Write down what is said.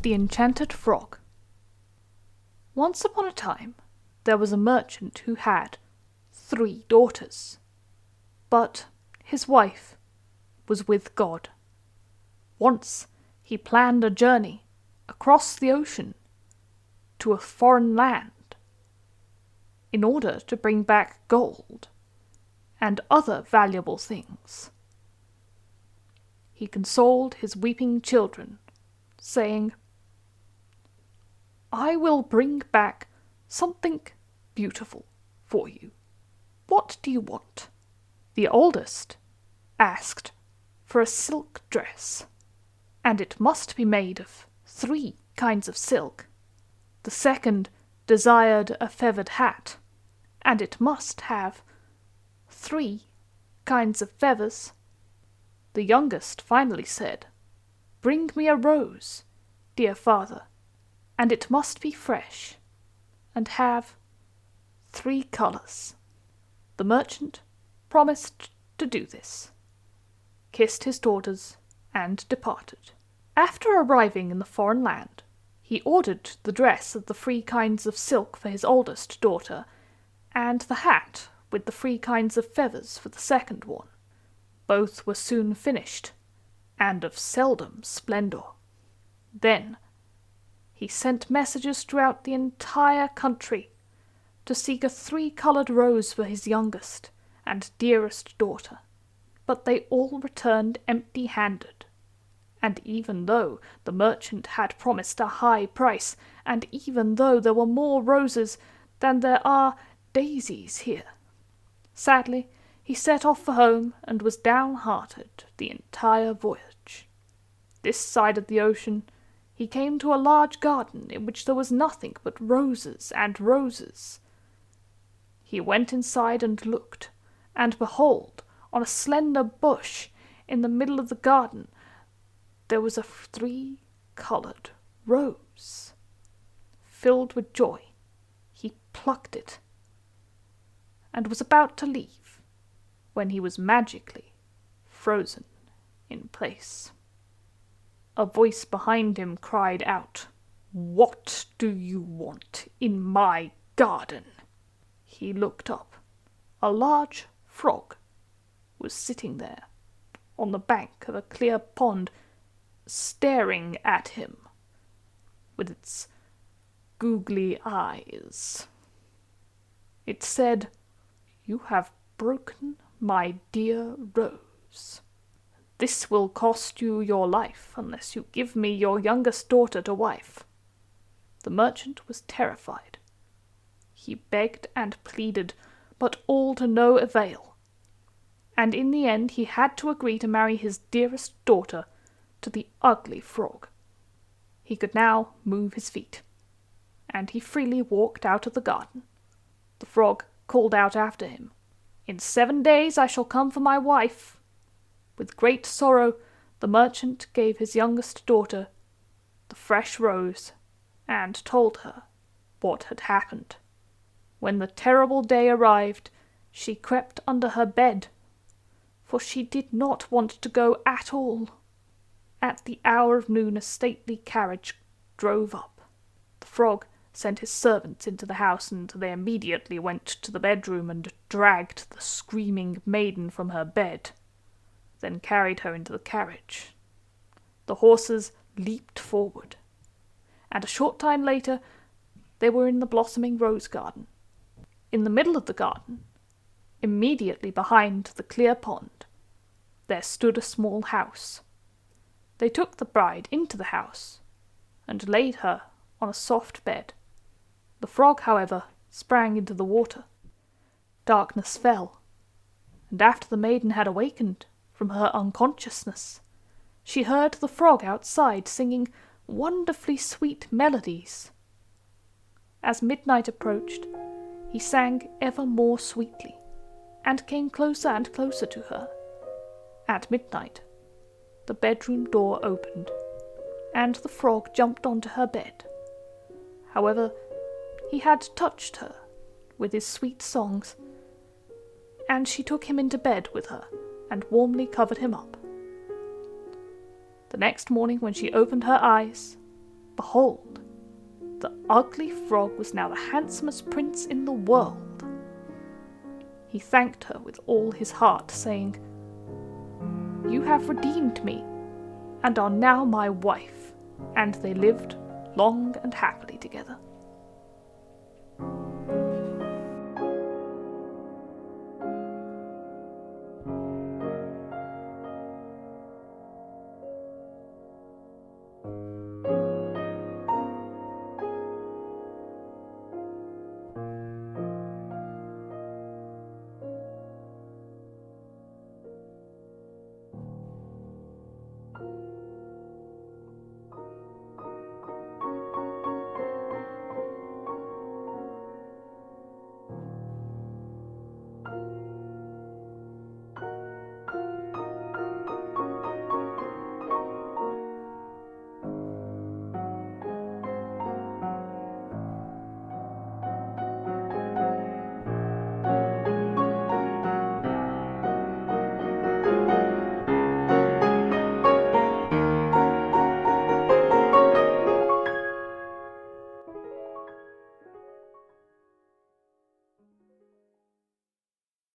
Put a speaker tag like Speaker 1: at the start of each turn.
Speaker 1: The Enchanted Frog. Once upon a time, there was a merchant who had 3 daughters, but his wife was with God. Once he planned a journey across the ocean to a foreign land in order to bring back gold and other valuable things. He consoled his weeping children, saying, "I will bring back something beautiful for you. What do you want?" The oldest asked for a silk dress, and it must be made of 3 kinds of silk. The second desired a feathered hat, and it must have 3 kinds of feathers. The youngest finally said, "Bring me a rose, dear father, and it must be fresh, and have 3 colors." The merchant promised to do this, kissed his daughters, and departed. After arriving in the foreign land, he ordered the dress of the 3 kinds of silk for his oldest daughter, and the hat with the 3 kinds of feathers for the second one. Both were soon finished, and of seldom splendor. Then he sent messengers throughout the entire country to seek a 3-colored rose for his youngest and dearest daughter, but they all returned empty-handed. And even though the merchant had promised a high price, and even though there were more roses than there are daisies here, sadly he set off for home and was downhearted the entire voyage. This side of the ocean he came to a large garden in which there was nothing but roses and roses. He went inside and looked, and behold, on a slender bush in the middle of the garden there was a 3-colored rose. Filled with joy, he plucked it, and was about to leave, when he was magically frozen in place. A voice behind him cried out, "What do you want in my garden?" He looked up. A large frog was sitting there, on the bank of a clear pond, staring at him with its googly eyes. It said, "You have broken my dear rose. This will cost you your life unless you give me your youngest daughter to wife." The merchant was terrified. He begged and pleaded, but all to no avail, and in the end he had to agree to marry his dearest daughter to the ugly frog. He could now move his feet, and he freely walked out of the garden. The frog called out after him, "In 7 days I shall come for my wife." With great sorrow the merchant gave his youngest daughter the fresh rose, and told her what had happened. When the terrible day arrived, she crept under her bed, for she did not want to go at all. At the hour of noon a stately carriage drove up. The frog sent his servants into the house, and they immediately went to the bedroom and dragged the screaming maiden from her bed, then carried her into the carriage. The horses leaped forward, and a short time later they were in the blossoming rose garden. In the middle of the garden, immediately behind the clear pond, there stood a small house. They took the bride into the house and laid her on a soft bed. The frog, however, sprang into the water. Darkness fell, and after the maiden had awakened from her unconsciousness, she heard the frog outside singing wonderfully sweet melodies. As midnight approached, he sang ever more sweetly, and came closer and closer to her. At midnight, the bedroom door opened, and the frog jumped onto her bed. However, he had touched her with his sweet songs, and she took him into bed with her and warmly covered him up. The next morning when she opened her eyes, behold, the ugly frog was now the handsomest prince in the world. He thanked her with all his heart, saying, "You have redeemed me, and are now my wife," and they lived long and happily together.